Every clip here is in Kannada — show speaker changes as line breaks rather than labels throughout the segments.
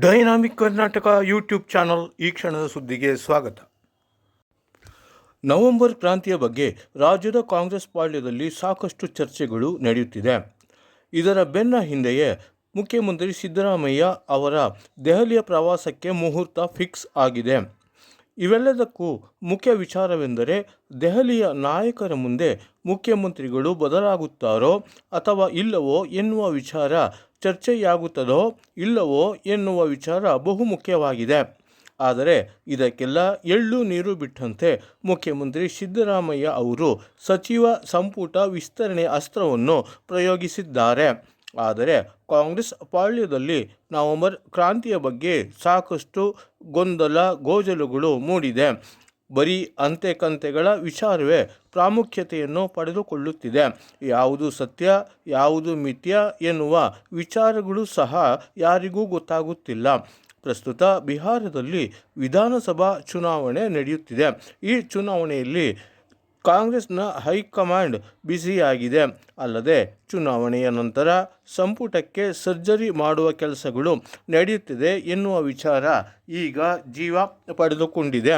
ಡೈನಾಮಿಕ್ ಕರ್ನಾಟಕ ಯೂಟ್ಯೂಬ್ ಚಾನಲ್ ಈ ಕ್ಷಣದ ಸುದ್ದಿಗೆ ಸ್ವಾಗತ. ನವೆಂಬರ್ ಕ್ರಾಂತಿಯ ಬಗ್ಗೆ ರಾಜ್ಯದ ಕಾಂಗ್ರೆಸ್ ಪಾಳ್ಯದಲ್ಲಿ ಸಾಕಷ್ಟು ಚರ್ಚೆಗಳು ನಡೆಯುತ್ತಿದೆ. ಇದರ ಬೆನ್ನ ಹಿಂದೆಯೇ ಮುಖ್ಯಮಂತ್ರಿ ಸಿದ್ದರಾಮಯ್ಯ ಅವರ ದೆಹಲಿಯ ಪ್ರವಾಸಕ್ಕೆ ಮುಹೂರ್ತ ಫಿಕ್ಸ್ ಆಗಿದೆ. ಇವೆಲ್ಲದಕ್ಕೂ ಮುಖ್ಯ ವಿಚಾರವೆಂದರೆ ದೆಹಲಿಯ ನಾಯಕರ ಮುಂದೆ ಮುಖ್ಯಮಂತ್ರಿಗಳು ಬದಲಾಗುತ್ತಾರೋ ಅಥವಾ ಇಲ್ಲವೋ ಎನ್ನುವ ವಿಚಾರ, ಚರ್ಚೆಯಾಗುತ್ತದೋ ಇಲ್ಲವೋ ಎನ್ನುವ ವಿಚಾರ ಬಹುಮುಖ್ಯವಾಗಿದೆ. ಆದರೆ ಇದಕ್ಕೆಲ್ಲ ಎಳ್ಳು ನೀರು ಬಿಟ್ಟಂತೆ ಮುಖ್ಯಮಂತ್ರಿ ಸಿದ್ದರಾಮಯ್ಯ ಅವರು ಸಚಿವ ಸಂಪುಟ ವಿಸ್ತರಣೆ ಅಸ್ತ್ರವನ್ನು ಪ್ರಯೋಗಿಸಿದ್ದಾರೆ. ಆದರೆ ಕಾಂಗ್ರೆಸ್ ಪಾಳ್ಯದಲ್ಲಿ ನವೆಂಬರ್ ಕ್ರಾಂತಿಯ ಬಗ್ಗೆ ಸಾಕಷ್ಟು ಗೊಂದಲ ಗೋಜಲುಗಳು ಮೂಡಿದೆ. ಬರೀ ಅಂತೆಕಂತೆಗಳ ವಿಚಾರವೇ ಪ್ರಾಮುಖ್ಯತೆಯನ್ನು ಪಡೆದುಕೊಳ್ಳುತ್ತಿದೆ. ಯಾವುದು ಸತ್ಯ ಯಾವುದು ಮಿಥ್ಯ ಎನ್ನುವ ವಿಚಾರಗಳು ಸಹ ಯಾರಿಗೂ ಗೊತ್ತಾಗುತ್ತಿಲ್ಲ. ಪ್ರಸ್ತುತ ಬಿಹಾರದಲ್ಲಿ ವಿಧಾನಸಭಾ ಚುನಾವಣೆ ನಡೆಯುತ್ತಿದೆ. ಈ ಚುನಾವಣೆಯಲ್ಲಿ ಕಾಂಗ್ರೆಸ್ನ ಹೈಕಮಾಂಡ್ ಬ್ಯುಸಿಯಾಗಿದೆ. ಅಲ್ಲದೆ ಚುನಾವಣೆಯ ನಂತರ ಸಂಪುಟಕ್ಕೆ ಸರ್ಜರಿ ಮಾಡುವ ಕೆಲಸಗಳು ನಡೆಯುತ್ತಿದೆ ಎನ್ನುವ ವಿಚಾರ ಈಗ ಜೀವ ಪಡೆದುಕೊಂಡಿದೆ.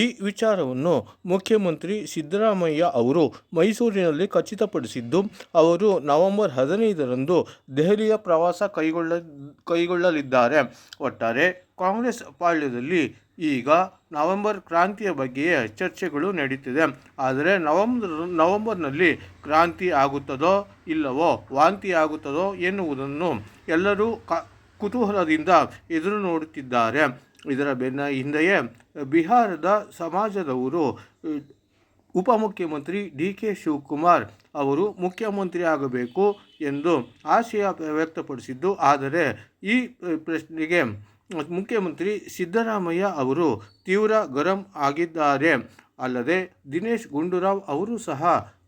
ಈ ವಿಚಾರವನ್ನು ಮುಖ್ಯಮಂತ್ರಿ ಸಿದ್ದರಾಮಯ್ಯ ಅವರು ಮೈಸೂರಿನಲ್ಲಿ ಖಚಿತಪಡಿಸಿದ್ದು, ಅವರು ನವೆಂಬರ್ 15ರಂದು ದೆಹಲಿಯ ಪ್ರವಾಸ ಕೈಗೊಳ್ಳಲಿದ್ದಾರೆ. ಒಟ್ಟಾರೆ ಕಾಂಗ್ರೆಸ್ ಪಾಳ್ಯದಲ್ಲಿ ಈಗ ನವೆಂಬರ್ ಕ್ರಾಂತಿಯ ಬಗ್ಗೆಯೇ ಚರ್ಚೆಗಳು ನಡೀತಿದೆ. ಆದರೆ ನವೆಂಬರ್ನಲ್ಲಿ ಕ್ರಾಂತಿ ಆಗುತ್ತದೋ ಇಲ್ಲವೋ, ವಾಂತಿ ಆಗುತ್ತದೋ ಎನ್ನುವುದನ್ನು ಎಲ್ಲರೂ ಕುತೂಹಲದಿಂದ ಎದುರು ನೋಡುತ್ತಿದ್ದಾರೆ. ಇದರ ಬೆನ್ನ ಹಿಂದೆಯೇ ಬಿಹಾರದ ಸಮಾಜದವರು ಉಪಮುಖ್ಯಮಂತ್ರಿ ಡಿ.ಕೆ. ಶಿವಕುಮಾರ್ ಅವರು ಮುಖ್ಯಮಂತ್ರಿ ಆಗಬೇಕು ಎಂದು ಆಶಯ ವ್ಯಕ್ತಪಡಿಸಿದ್ದು. ಆದರೆ ಈ ಪ್ರಶ್ನೆಗೆ ಮುಖ್ಯಮಂತ್ರಿ ಸಿದ್ದರಾಮಯ್ಯ ಅವರು ತೀವ್ರ ಗರಂ ಆಗಿದ್ದಾರೆ. ಅಲ್ಲದೆ ದಿನೇಶ್ ಗುಂಡೂರಾವ್ ಅವರು ಸಹ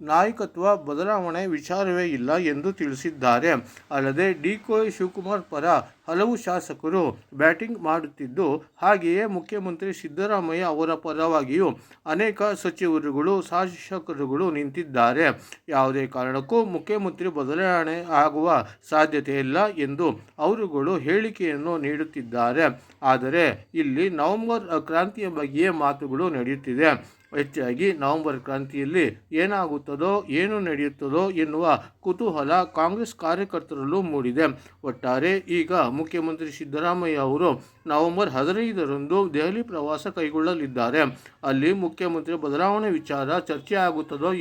ನಾಯಕತ್ವ ಬದಲಾವಣೆ ವಿಚಾರವೇ ಇಲ್ಲ ಎಂದು ತಿಳಿಸಿದ್ದಾರೆ. ಅಲ್ಲದೆ ಡಿ.ಕೆ. ಶಿವಕುಮಾರ್ ಪರ ಹಲವು ಶಾಸಕರು ಬ್ಯಾಟಿಂಗ್ ಮಾಡುತ್ತಿದ್ದು, ಹಾಗೆಯೇ ಮುಖ್ಯಮಂತ್ರಿ ಸಿದ್ದರಾಮಯ್ಯ ಅವರ ಪರವಾಗಿಯೂ ಅನೇಕ ಸಚಿವರುಗಳು ಶಾಸಕರುಗಳು ನಿಂತಿದ್ದಾರೆ. ಯಾವುದೇ ಕಾರಣಕ್ಕೂ ಮುಖ್ಯಮಂತ್ರಿ ಬದಲಾವಣೆ ಆಗುವ ಸಾಧ್ಯತೆ ಇಲ್ಲ ಎಂದು ಅವರುಗಳು ಹೇಳಿಕೆಯನ್ನು ನೀಡುತ್ತಿದ್ದಾರೆ. ಆದರೆ ಇಲ್ಲಿ ನವೆಂಬರ್ ಕ್ರಾಂತಿಯ ಬಗ್ಗೆಯೇ ಮಾತುಗಳು ನಡೆಯುತ್ತಿದೆ. ಹೆಚ್ಚಾಗಿ ನವೆಂಬರ್ ಕ್ರಾಂತಿಯಲ್ಲಿ ಏನಾಗುತ್ತದೋ ಏನು ನಡೆಯುತ್ತದೋ ಎನ್ನುವ ಕುತೂಹಲ ಕಾಂಗ್ರೆಸ್ ಕಾರ್ಯಕರ್ತರಲ್ಲೂ ಮೂಡಿದೆ. ಒಟ್ಟಾರೆ ಈಗ ಮುಖ್ಯಮಂತ್ರಿ ಸಿದ್ದರಾಮಯ್ಯ ಅವರು ನವೆಂಬರ್ 15ರಂದು ದೆಹಲಿ ಪ್ರವಾಸ ಕೈಗೊಳ್ಳಲಿದ್ದಾರೆ. ಅಲ್ಲಿ ಮುಖ್ಯಮಂತ್ರಿ ಬದಲಾವಣೆ ವಿಚಾರ ಚರ್ಚೆ ಆಗುತ್ತದೋ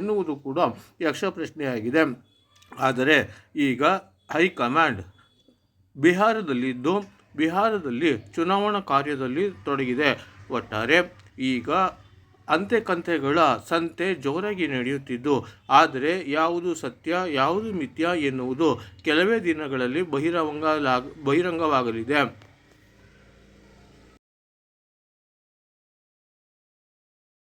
ಎನ್ನುವುದು ಕೂಡ ಯಕ್ಷ ಪ್ರಶ್ನೆಯಾಗಿದೆ. ಆದರೆ ಈಗ ಹೈಕಮಾಂಡ್ ಬಿಹಾರದಲ್ಲಿ ಚುನಾವಣಾ ಕಾರ್ಯದಲ್ಲಿ ತೊಡಗಿದೆ. ಒಟ್ಟಾರೆ ಈಗ ಅಂತೆಕಂತೆಗಳ ಸಂತೆ ಜೋರಾಗಿ ನಡೆಯುತ್ತಿದ್ದು, ಆದರೆ ಯಾವುದು ಸತ್ಯ ಯಾವುದು ಮಿಥ್ಯ ಎನ್ನುವುದು ಕೆಲವೇ ದಿನಗಳಲ್ಲಿ ಬಹಿರಂಗವಾಗಲಿದೆ.